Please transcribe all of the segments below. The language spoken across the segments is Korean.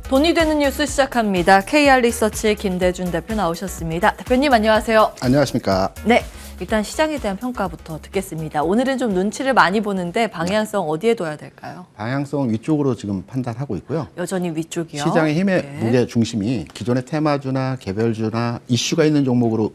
돈이 되는 뉴스 시작합니다. KR리서치 김대준 대표 나오셨습니다. 대표님 안녕하세요. 안녕하십니까. 네, 일단 시장에 대한 평가부터 듣겠습니다. 오늘은 좀 눈치를 많이 보는데 방향성 어디에 둬야 될까요? 방향성 위쪽으로 지금 판단하고 있고요. 여전히 위쪽이요. 시장의 힘의 무게 중심이 기존의 테마주나 개별주나 이슈가 있는 종목으로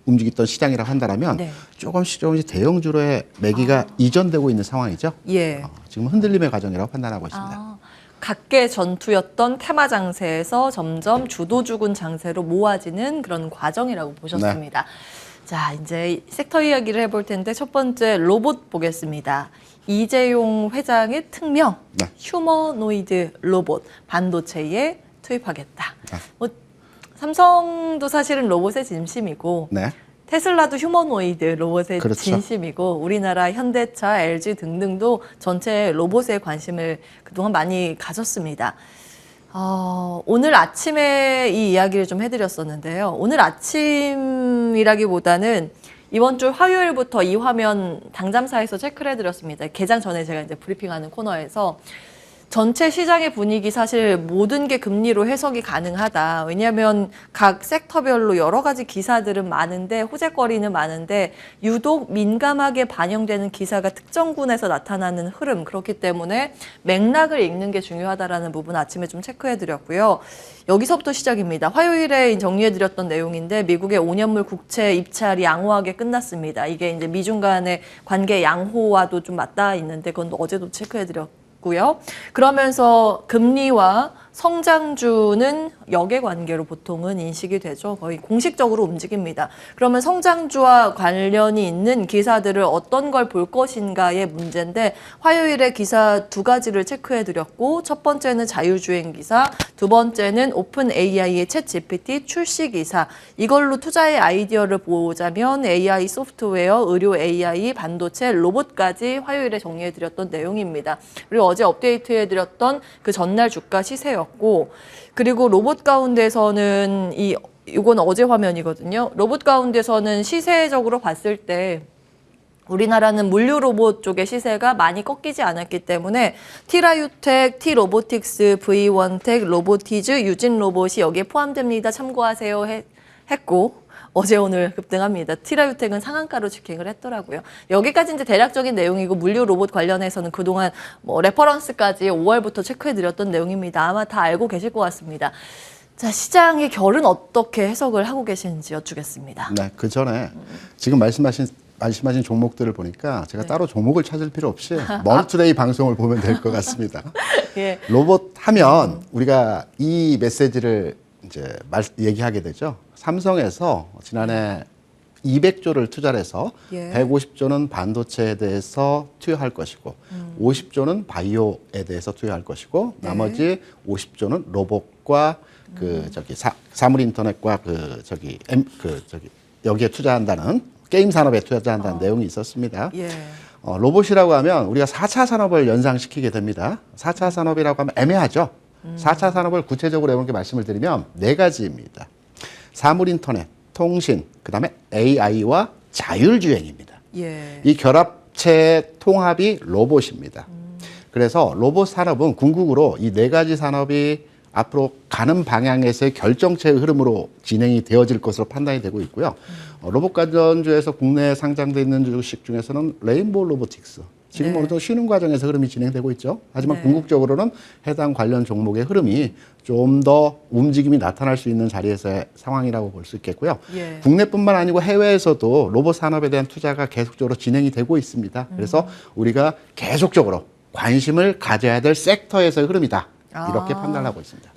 움직였던 시장이라고 한다면 조금씩 대형주로의 매기가 이전되고 있는 상황이죠. 예. 지금 흔들림의 과정이라고 판단하고 있습니다. 각계 전투였던 테마 장세에서 점점 주도주군 장세로 모아지는 그런 과정이라고 보셨습니다. 네. 자, 이제 섹터 이야기를 해볼 텐데 첫 번째 로봇 보겠습니다. 이재용 회장의 특명, 휴머노이드 로봇 반도체에 투입하겠다. 뭐, 삼성도 사실은 로봇의 진심이고 테슬라도 휴머노이드 로봇의 진심이고 우리나라 현대차, LG 등등도 전체 로봇에 관심을 그동안 많이 가졌습니다. 오늘 아침에 이 이야기를 좀 해드렸었는데요. 오늘 아침이라기보다는 이번 주 화요일부터 이 화면 당잠사에서 체크를 해드렸습니다. 개장 전에 제가 이제 브리핑하는 코너에서 전체 시장의 분위기 사실 모든 게 금리로 해석이 가능하다. 왜냐하면 각 섹터별로 여러 가지 기사들은 많은데 호재거리는 많은데 유독 민감하게 반영되는 기사가 특정군에서 나타나는 흐름. 그렇기 때문에 맥락을 읽는 게 중요하다라는 부분 아침에 좀 체크해드렸고요. 여기서부터 시작입니다. 화요일에 정리해드렸던 내용인데 미국의 5년물 국채 입찰이 양호하게 끝났습니다. 이게 이제 미중 간의 관계 양호와도 좀 맞닿아 있는데 그건 어제도 체크해드렸고 그러면서 금리와 성장주는 역의관계로 보통은 인식이 되죠. 거의 공식적으로 움직입니다. 그러면 성장주와 관련이 있는 기사들을 어떤 걸 볼 것인가의 문제인데 화요일에 기사 두 가지를 체크해드렸고 첫 번째는 자율주행 기사, 두 번째는 오픈 AI의 챗 GPT 출시 기사. 이걸로 투자의 아이디어를 보자면 AI 소프트웨어, 의료 AI, 반도체, 로봇까지 화요일에 정리해드렸던 내용입니다. 그리고 어제 업데이트해드렸던 그 전날 주가 시세였고 그리고 로봇 가운데서는 이건 어제 화면이거든요. 로봇 가운데서는 시세적으로 봤을 때 우리나라는 물류 로봇 쪽의 시세가 많이 꺾이지 않았기 때문에 티라유텍, 티로보틱스, V1텍, 로보티즈, 유진로봇이 여기에 포함됩니다. 참고하세요 했고 어제 오늘 급등합니다. 티라유텍은 상한가로 직행을 했더라고요. 여기까지 이제 대략적인 내용이고 물류 로봇 관련해서는 그동안 뭐 레퍼런스까지 5월부터 체크해드렸던 내용입니다. 아마 다 알고 계실 것 같습니다. 자, 시장의 결은 어떻게 해석을 하고 계시는지 여쭈겠습니다. 네, 그 전에 지금 말씀하신 종목들을 보니까 제가 따로 종목을 찾을 필요 없이 머니투데이 방송을 보면 될 것 같습니다. 로봇 하면 우리가 이 메시지를 이제 얘기하게 되죠. 삼성에서 지난해 200조를 투자를 해서 150조는 반도체에 대해서 투여할 것이고 50조는 바이오에 대해서 투여할 것이고 나머지 50조는 로봇과 사물 인터넷과 여기에 투자한다는 게임 산업에 투자한다는 내용이 있었습니다. 로봇이라고 하면 우리가 4차 산업을 연상시키게 됩니다. 4차 산업이라고 하면 애매하죠. 4차 산업을 구체적으로 이렇게 말씀을 드리면 4가지입니다. 사물 인터넷, 통신, 그다음에 AI와 자율주행입니다. 이 결합체의 통합이 로봇입니다. 그래서 로봇 산업은 궁극으로 이 4가지 산업이 앞으로 가는 방향에서의 결정체의 흐름으로 진행이 되어질 것으로 판단이 되고 있고요. 로봇 관련주에서 국내에 상장되어 있는 주식 중에서는 레인보우 로보틱스. 지금 어느 정도 쉬는 과정에서 흐름이 진행되고 있죠. 하지만 궁극적으로는 해당 관련 종목의 흐름이 좀 더 움직임이 나타날 수 있는 자리에서의 상황이라고 볼 수 있겠고요. 국내뿐만 아니고 해외에서도 로봇 산업에 대한 투자가 계속적으로 진행이 되고 있습니다. 그래서 우리가 계속적으로 관심을 가져야 될 섹터에서의 흐름이다. 이렇게 판단을 하고 있습니다.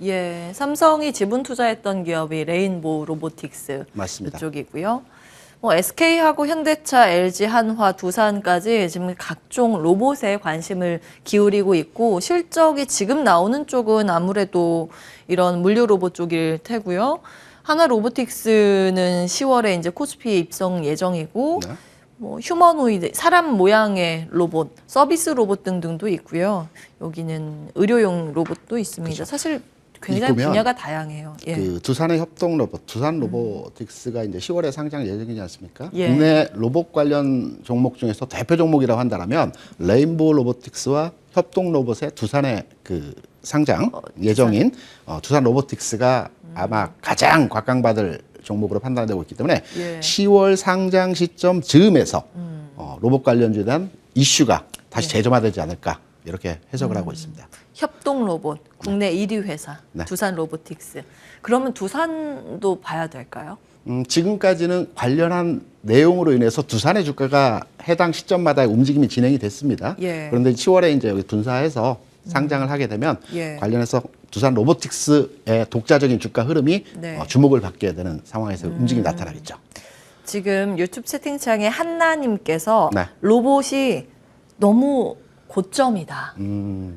삼성이 지분 투자했던 기업이 레인보우 로보틱스 맞습니다. 그쪽이고요. SK하고 현대차, LG, 한화, 두산까지 지금 각종 로봇에 관심을 기울이고 있고 실적이 지금 나오는 쪽은 아무래도 이런 물류 로봇 쪽일 테고요. 하나 로보틱스는 10월에 이제 코스피 입성 예정이고 휴머노이드, 사람 모양의 로봇, 서비스 로봇 등등도 있고요. 여기는 의료용 로봇도 있습니다. 사실 굉장히 분야가 다양해요. 그 두산의 협동 로봇, 두산 로보틱스가 이제 10월에 상장 예정이지 않습니까? 국내 로봇 관련 종목 중에서 대표 종목이라고 한다면 레인보우 로보틱스와 협동 로봇의 두산의 상장 예정인 두산 로보틱스가 아마 가장 곽강받을 종목으로 판단되고 있기 때문에 10월 상장 시점 즈음에서 로봇 관련주에 대한 이슈가 다시 재점화되지 않을까 이렇게 해석을 하고 있습니다. 협동 로봇 국내 1위 회사 두산 로보틱스. 그러면 두산도 봐야 될까요? 지금까지는 관련한 내용으로 인해서 두산의 주가가 해당 시점마다 움직임이 진행이 됐습니다. 그런데 10월에 이제 여기 분사해서 상장을 하게 되면 관련해서 두산 로보틱스의 독자적인 주가 흐름이 주목을 받게 되는 상황에서 움직임이 나타나겠죠. 지금 유튜브 채팅창에 한나님께서 로봇이 너무 고점이다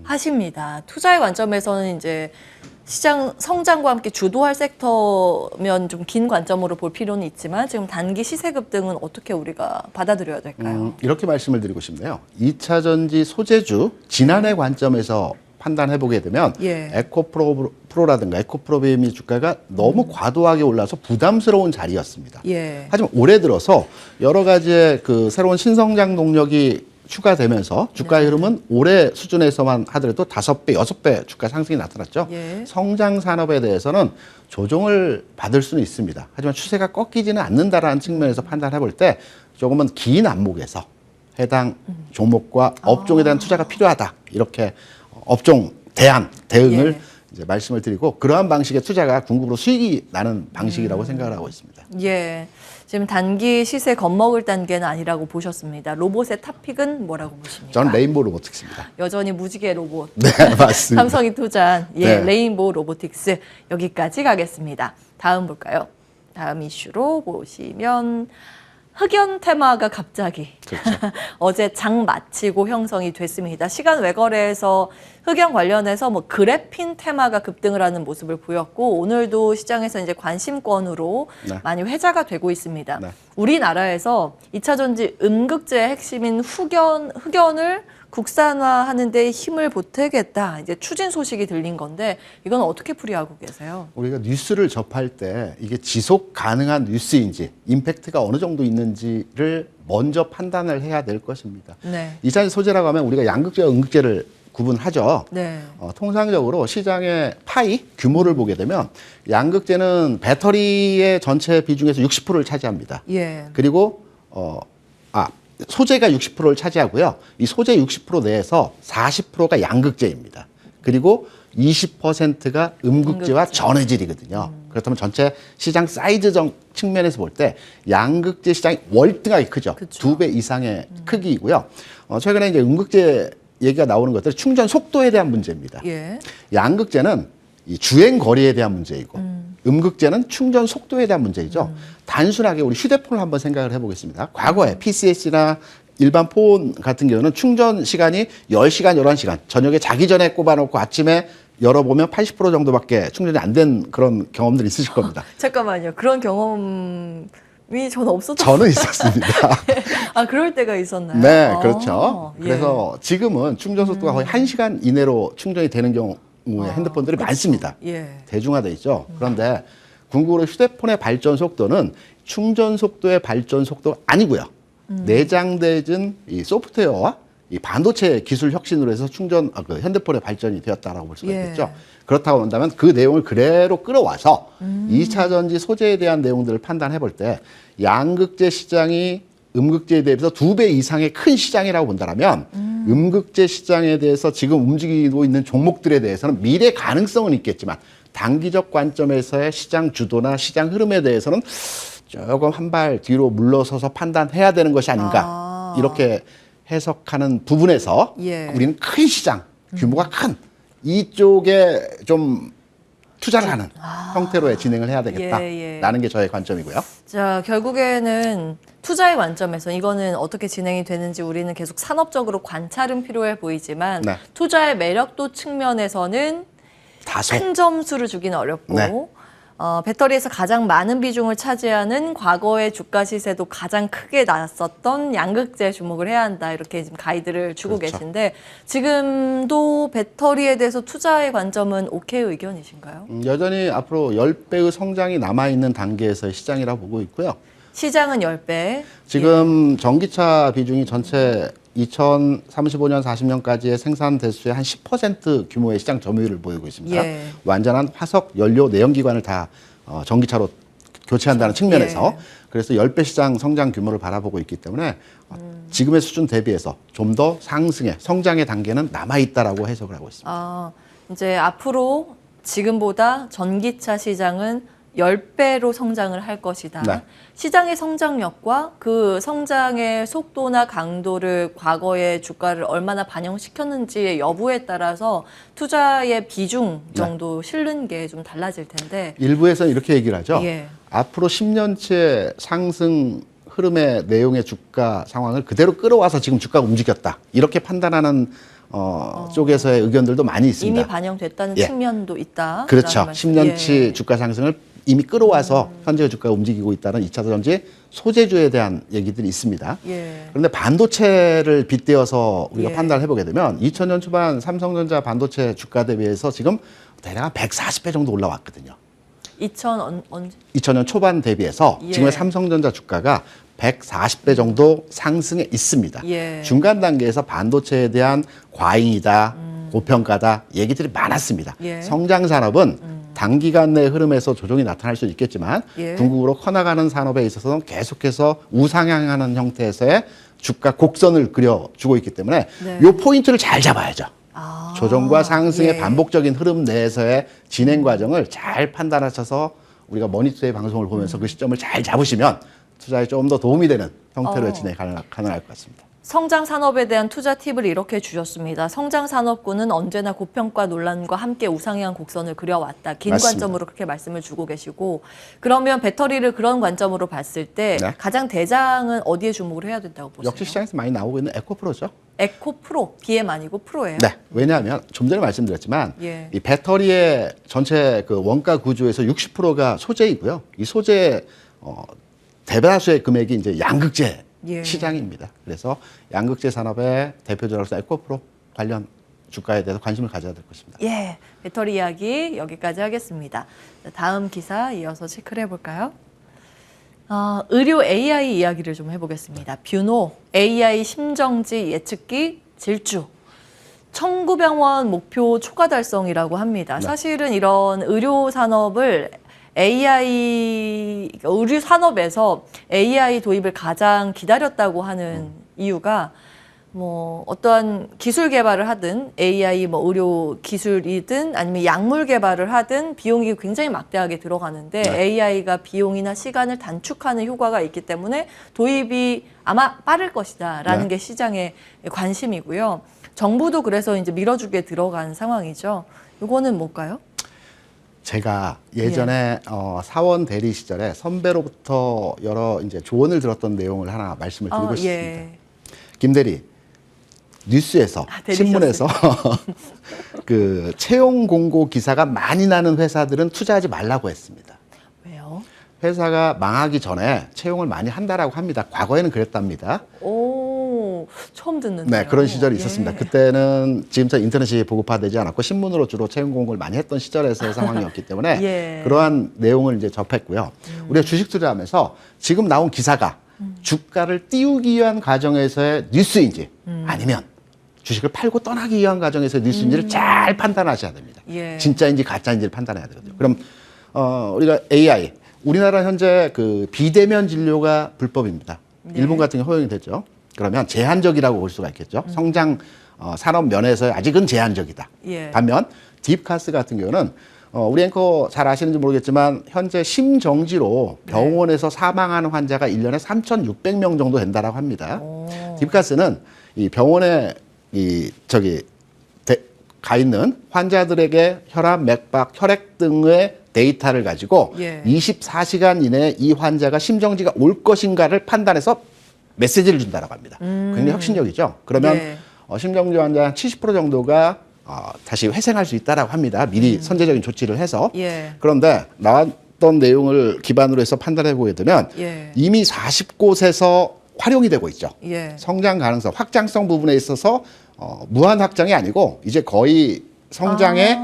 하십니다. 투자의 관점에서는 이제 시장 성장과 함께 주도할 섹터면 좀 긴 관점으로 볼 필요는 있지만 지금 단기 시세 급등은 어떻게 우리가 받아들여야 될까요? 이렇게 말씀을 드리고 싶네요. 2차 전지 소재주 지난해 관점에서 판단해 보게 되면 에코프로라든가 에코프로비엠이 주가가 너무 과도하게 올라서 부담스러운 자리였습니다. 하지만 올해 들어서 여러 가지의 그 새로운 신성장 동력이 추가되면서 주가의 흐름은 올해 수준에서만 하더라도 5배, 6배 주가 상승이 나타났죠. 성장 산업에 대해서는 조정을 받을 수는 있습니다. 하지만 추세가 꺾이지는 않는다라는 측면에서 판단해 볼 때 조금은 긴 안목에서 해당 종목과 업종에 대한 투자가 필요하다. 이렇게 업종 대응을 이제 말씀을 드리고 그러한 방식의 투자가 궁극으로 수익이 나는 방식이라고 생각을 하고 있습니다. 지금 단기 시세 겁먹을 단계는 아니라고 보셨습니다. 로봇의 탑픽은 뭐라고 보십니까? 저는 레인보우 로보틱스입니다. 여전히 무지개 로봇. 네, 맞습니다. 삼성이 투자한 레인보우 로보틱스 여기까지 가겠습니다. 다음 볼까요? 다음 이슈로 보시면 흑연 테마가 갑자기 어제 장 마치고 형성이 됐습니다. 시간 외거래에서 흑연 관련해서 뭐 그래핀 테마가 급등을 하는 모습을 보였고 오늘도 시장에서 이제 관심권으로 많이 회자가 되고 있습니다. 우리나라에서 2차 전지 음극재의 핵심인 흑연을 국산화하는 데 힘을 보태겠다. 이제 추진 소식이 들린 건데 이건 어떻게 풀이하고 계세요? 우리가 뉴스를 접할 때 이게 지속 가능한 뉴스인지 임팩트가 어느 정도 있는지를 먼저 판단을 해야 될 것입니다. 2차 소재라고 하면 우리가 양극재와 음극재를 구분하죠. 통상적으로 시장의 파이 규모를 보게 되면 양극재는 배터리의 전체 비중에서 60%를 차지합니다. 그리고 소재가 60%를 차지하고요. 이 소재 60% 내에서 40%가 양극재입니다. 그리고 20%가 음극재와 전해질이거든요. 그렇다면 전체 시장 사이즈 측면에서 볼 때 양극재 시장이 월등하게 크죠. 2배 이상의 크기이고요. 최근에 이제 음극재 얘기가 나오는 것들은 충전 속도에 대한 문제입니다. 양극재는 이 주행 거리에 대한 문제이고 음극재는 충전 속도에 대한 문제이죠. 단순하게 우리 휴대폰을 한번 생각을 해보겠습니다. 과거에 PCS나 일반 폰 같은 경우는 충전 시간이 10시간, 11시간 저녁에 자기 전에 꼽아놓고 아침에 열어보면 80% 정도밖에 충전이 안 된 그런 경험들이 있으실 겁니다. 잠깐만요. 그런 경험이 저는 없었던 저는 있었습니다. 그럴 때가 있었나요? 네, 그렇죠. 그래서 지금은 충전 속도가 거의 1시간 이내로 충전이 되는 경우에 핸드폰들이 많습니다. 대중화돼 있죠. 그런데 궁극으로 휴대폰의 발전 속도는 충전 속도의 발전 속도가 아니고요. 내장되진 이 소프트웨어와 이 반도체 기술 혁신으로 해서 그 핸드폰의 발전이 되었다라고 볼 수가 있겠죠. 그렇다고 한다면 그 내용을 그대로 끌어와서 2차 전지 소재에 대한 내용들을 판단해 볼 때 양극재 시장이 음극재에 대해서 2배 이상의 큰 시장이라고 본다면 음극재 시장에 대해서 지금 움직이고 있는 종목들에 대해서는 미래 가능성은 있겠지만 단기적 관점에서의 시장 주도나 시장 흐름에 대해서는 조금 한 발 뒤로 물러서서 판단해야 되는 것이 아닌가 이렇게 해석하는 부분에서 우리는 큰 시장, 규모가 큰 이쪽에 좀 투자를 하는 형태로의 진행을 해야 되겠다라는 게 저의 관점이고요. 자, 결국에는 투자의 관점에서 이거는 어떻게 진행이 되는지 우리는 계속 산업적으로 관찰은 필요해 보이지만 투자의 매력도 측면에서는 다소 큰 점수를 주기는 어렵고 배터리에서 가장 많은 비중을 차지하는 과거의 주가 시세도 가장 크게 났었던 양극재에 주목을 해야 한다. 이렇게 지금 가이드를 주고 계신데 지금도 배터리에 대해서 투자의 관점은 오케이 의견이신가요? 여전히 앞으로 10배의 성장이 남아있는 단계에서의 시장이라고 보고 있고요. 시장은 10배. 지금 전기차 비중이 전체 2035년, 40년까지의 생산 대수의 한 10% 규모의 시장 점유율을 보이고 있습니다. 예. 완전한 화석 연료 내연기관을 다 전기차로 교체한다는 측면에서 예. 그래서 10배 시장 성장 규모를 바라보고 있기 때문에 지금의 수준 대비해서 좀 더 상승의 성장의 단계는 남아있다라고 해석을 하고 있습니다. 이제 앞으로 지금보다 전기차 시장은 10배로 성장을 할 것이다. 네. 시장의 성장력과 그 성장의 속도나 강도를 과거의 주가를 얼마나 반영시켰는지의 여부에 따라서 투자의 비중 정도 실는 게 좀 달라질 텐데. 일부에서는 이렇게 얘기를 하죠. 예. 앞으로 10년치 상승 흐름의 내용의 주가 상황을 그대로 끌어와서 지금 주가가 움직였다. 이렇게 판단하는 쪽에서의 의견들도 많이 있습니다. 이미 반영됐다는 예. 측면도 있다. 그렇죠. 10년치 예. 주가 상승을 이미 끌어와서 현재 주가가 움직이고 있다는 2차 전지 소재주에 대한 얘기들이 있습니다. 예. 그런데 반도체를 빗대어서 우리가 예. 판단을 해보게 되면 2000년 초반 삼성전자 반도체 주가 대비해서 지금 대략 140배 정도 올라왔거든요. 2000년 초반 대비해서 예. 지금의 삼성전자 주가가 140배 정도 상승해 있습니다. 예. 중간 단계에서 반도체에 대한 과잉이다, 고평가다 얘기들이 많았습니다. 예. 성장 산업은 단기간 내 흐름에서 조정이 나타날 수 있겠지만 예. 궁극으로 커나가는 산업에 있어서는 계속해서 우상향하는 형태에서의 주가 곡선을 그려주고 있기 때문에 네. 이 포인트를 잘 잡아야죠. 조정과 상승의 예. 반복적인 흐름 내에서의 진행 과정을 잘 판단하셔서 우리가 머니투데이 방송을 보면서 그 시점을 잘 잡으시면 투자에 좀 더 도움이 되는 형태로 진행 가능할 것 같습니다. 성장 산업에 대한 투자 팁을 이렇게 주셨습니다. 성장 산업군은 언제나 고평가 논란과 함께 우상향 곡선을 그려왔다. 긴 맞습니다. 관점으로 그렇게 말씀을 주고 계시고, 그러면 배터리를 그런 관점으로 봤을 때 네. 가장 대장은 어디에 주목을 해야 된다고 보세요? 역시 시장에서 많이 나오고 있는 에코프로죠. 에코 프로, BM 아니고 프로예요? 네. 왜냐하면 좀 전에 말씀드렸지만 예. 이 배터리의 전체 그 원가 구조에서 60%가 소재이고요. 이 소재 대다수의 금액이 이제 양극재 예. 시장입니다. 그래서 양극재 산업의 대표적으로서 에코프로 관련 주가에 대해서 관심을 가져야 될 것입니다. 예, 배터리 이야기 여기까지 하겠습니다. 다음 기사 이어서 체크를 해볼까요? 의료 AI 이야기를 좀 해보겠습니다. 뷰노 AI 심정지 예측기 질주. 청구병원 목표 초과 달성이라고 합니다. 네. 사실은 이런 의료 산업을 의료 산업에서 AI 도입을 가장 기다렸다고 하는 이유가 뭐 어떠한 기술 개발을 하든 AI 뭐 의료 기술이든 아니면 약물 개발을 하든 비용이 굉장히 막대하게 들어가는데 네. AI가 비용이나 시간을 단축하는 효과가 있기 때문에 도입이 아마 빠를 것이다라는 네. 게 시장의 관심이고요. 정부도 그래서 이제 밀어주게 들어간 상황이죠. 이거는 뭘까요? 제가 예전에 사원 대리 시절에 선배로부터 여러 이제 조언을 들었던 내용을 하나 말씀을 드리고 싶습니다. 예. 김 대리, 뉴스에서 대리셨어요. 신문에서 그 채용 공고 기사가 많이 나는 회사들은 투자하지 말라고 했습니다. 왜요? 회사가 망하기 전에 채용을 많이 한다라고 합니다. 과거에는 그랬답니다. 오, 처음 듣는데요. 네, 그런 시절이 예. 있었습니다. 그때는 지금처럼 인터넷이 보급화되지 않았고 신문으로 주로 채용 공고를 많이 했던 시절에서의 상황이었기 때문에 예. 그러한 내용을 이제 접했고요. 우리가 주식 투자하면서 지금 나온 기사가 주가를 띄우기 위한 과정에서의 뉴스인지 아니면 주식을 팔고 떠나기 위한 과정에서의 뉴스인지를 잘 판단하셔야 됩니다. 예. 진짜인지 가짜인지를 판단해야 되거든요. 그럼 우리가 AI, 우리나라 현재 그 비대면 진료가 불법입니다. 네. 일본 같은 경우 허용이 됐죠. 그러면 제한적이라고 볼 수가 있겠죠. 성장 산업 면에서 아직은 제한적이다. 예. 반면 딥카스 같은 경우는 우리 앵커 잘 아시는지 모르겠지만 현재 심정지로 병원에서 사망하는 환자가 1년에 3,600명 정도 된다라고 합니다. 딥카스는 이 병원에 가 있는 환자들에게 혈압, 맥박, 혈액 등의 데이터를 가지고 예. 24시간 이내에 이 환자가 심정지가 올 것인가를 판단해서 메시지를 준다라고 합니다. 굉장히 혁신적이죠. 그러면 예. 심정지 환자 70% 정도가 다시 회생할 수 있다라고 합니다. 미리 선제적인 조치를 해서. 예. 그런데 나왔던 내용을 기반으로 해서 판단해 보게 되면 예. 이미 40곳에서 활용이 되고 있죠. 예. 성장 가능성, 확장성 부분에 있어서 무한 확장이 아니고 이제 거의 성장의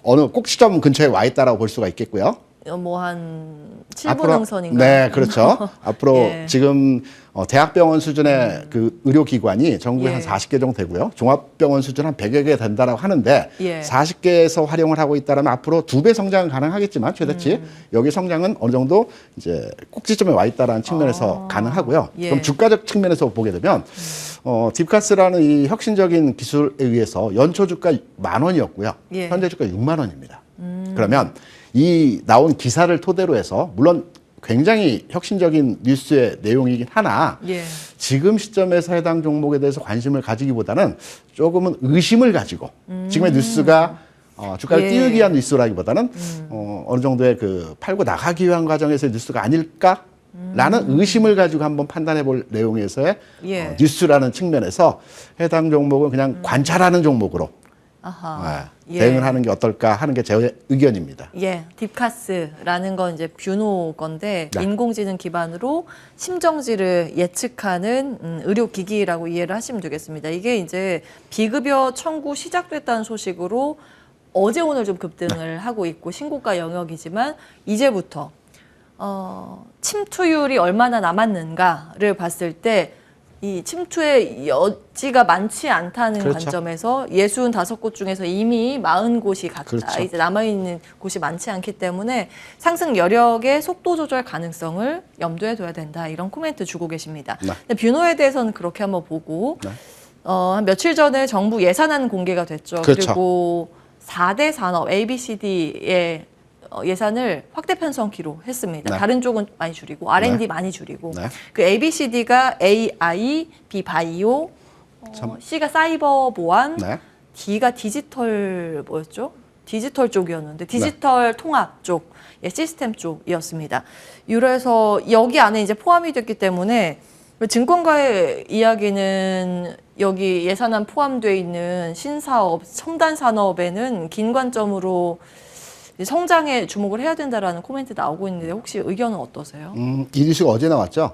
어느 꼭 시점 근처에 와 있다라고 볼 수가 있겠고요. 뭐 한 7분 앞으로 능선인가? 네, 그렇죠. 앞으로 예. 지금 대학병원 수준의 그 의료기관이 전국에 예. 한 40개 정도 되고요. 종합병원 수준 한 100여 개 된다라고 하는데 예. 40개에서 활용을 하고 있다면 앞으로 2배 성장은 가능하겠지만 최대치 여기 성장은 어느 정도 이제 꼭지점에 와 있다라는 측면에서 가능하고요. 예. 그럼 주가적 측면에서 보게 되면 딥카스라는 이 혁신적인 기술에 의해서 연초 주가 10,000원이었고요. 예. 현재 주가 6만 원입니다. 그러면 이 나온 기사를 토대로 해서 물론 굉장히 혁신적인 뉴스의 내용이긴 하나 예. 지금 시점에서 해당 종목에 대해서 관심을 가지기보다는 조금은 의심을 가지고 지금의 뉴스가 주가를 예. 띄우기 위한 뉴스라기보다는 어느 정도의 그 팔고 나가기 위한 과정에서의 뉴스가 아닐까라는 의심을 가지고 한번 판단해 볼 내용에서의 예. 뉴스라는 측면에서 해당 종목은 그냥 관찰하는 종목으로 아하. 예. 대응을 하는 게 어떨까 하는 게 제 의견입니다. 예, 딥카스라는 건 이제 뷰노 건데 네. 인공지능 기반으로 심정지를 예측하는 의료기기라고 이해를 하시면 되겠습니다. 이게 이제 비급여 청구 시작됐다는 소식으로 어제 오늘 좀 급등을 하고 있고 신고가 영역이지만 이제부터 침투율이 얼마나 남았는가를 봤을 때 이 침투의 여지가 많지 않다는 그렇죠. 관점에서 65곳 중에서 이미 40곳이 갔다. 그렇죠. 이제 남아있는 곳이 많지 않기 때문에 상승 여력의 속도 조절 가능성을 염두에 둬야 된다. 이런 코멘트 주고 계십니다. 네. 근데 뷰노에 대해서는 그렇게 한번 보고 네. 한 며칠 전에 정부 예산안 공개가 됐죠. 그렇죠. 그리고 4대 산업 ABCD의 예산을 확대 편성키로 했습니다. 네. 다른 쪽은 많이 줄이고 R&D 네. 많이 줄이고 네. 그 ABCD가 AI, B 바이오, C가 사이버 보안, 네. D가 디지털 뭐였죠? 디지털 쪽이었는데 디지털 통합 쪽, 예, 시스템 쪽이었습니다. 이래서 여기 안에 이제 포함이 됐기 때문에 증권가의 이야기는 여기 예산안 포함되어 있는 신사업, 첨단 산업에는 긴 관점으로 성장에 주목을 해야 된다라는 코멘트 나오고 있는데 혹시 의견은 어떠세요? 이 뉴스가 어제 나왔죠.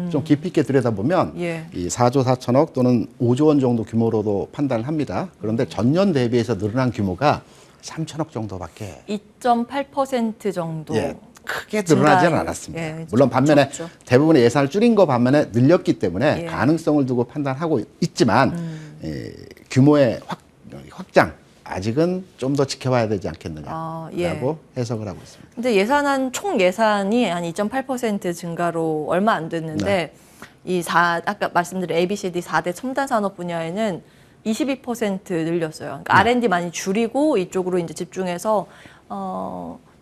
좀 깊이 있게 들여다보면 예. 이 4조 4천억 또는 5조 원 정도 규모로도 판단을 합니다. 그런데 전년 대비해서 늘어난 규모가 3천억 정도밖에 2.8% 정도. 예, 크게 늘어나지는 증가, 않았습니다. 예, 물론 반면에 적죠. 대부분의 예산을 줄인 거 반면에 늘렸기 때문에 예. 가능성을 두고 판단하고 있지만 규모의 확장 아직은 좀 더 지켜봐야 되지 않겠느냐라고 예. 해석을 하고 있습니다. 근데 예산안 총 예산이 한 2.8% 증가로 얼마 안 됐는데 아까 말씀드린 ABCD 4대 첨단 산업 분야에는 22% 늘렸어요. 그러니까 R&D 많이 줄이고 이쪽으로 이제 집중해서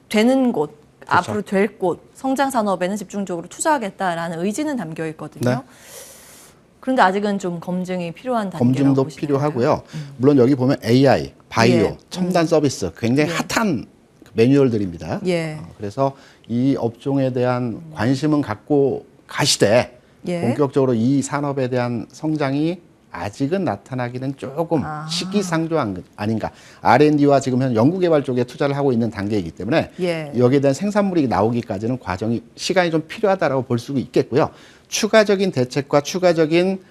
되는 곳, 그렇죠. 앞으로 될 곳, 성장 산업에는 집중적으로 투자하겠다라는 의지는 담겨 있거든요. 네. 그런데 아직은 좀 검증이 필요한 단계라고 검증도 보시면 필요하고요. 물론 여기 보면 AI, 바이오, 예. 첨단 서비스 굉장히 핫한 매뉴얼들입니다. 예. 그래서 이 업종에 대한 관심은 갖고 가시되 예. 본격적으로 이 산업에 대한 성장이 아직은 나타나기는 조금 시기상조 아닌가. R&D와 지금 현 연구개발 쪽에 투자를 하고 있는 단계이기 때문에 예. 여기에 대한 생산물이 나오기까지는 시간이 좀 필요하다라고 볼 수 있겠고요. 추가적인 대책과 추가적인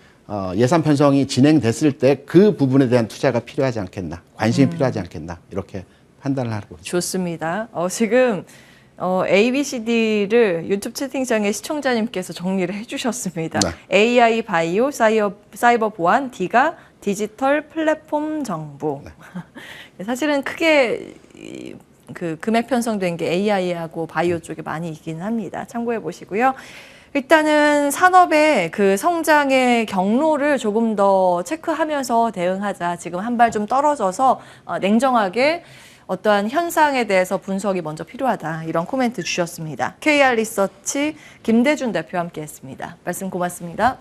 예산 편성이 진행됐을 때 그 부분에 대한 투자가 필요하지 않겠나, 관심이 필요하지 않겠나 이렇게 판단을 하고 있습니다. 좋습니다. 지금 ABCD를 유튜브 채팅창에 시청자님께서 정리를 해주셨습니다. 네. AI, 바이오, 사이버 보안, D가 디지털 플랫폼 정보. 네. 사실은 크게 그 금액 편성된 게 AI하고 바이오 쪽에 많이 있기는 합니다. 참고해 보시고요. 일단은 산업의 그 성장의 경로를 조금 더 체크하면서 대응하자. 지금 한 발 좀 떨어져서 냉정하게 어떠한 현상에 대해서 분석이 먼저 필요하다. 이런 코멘트 주셨습니다. KR 리서치 김대준 대표와 함께했습니다. 말씀 고맙습니다.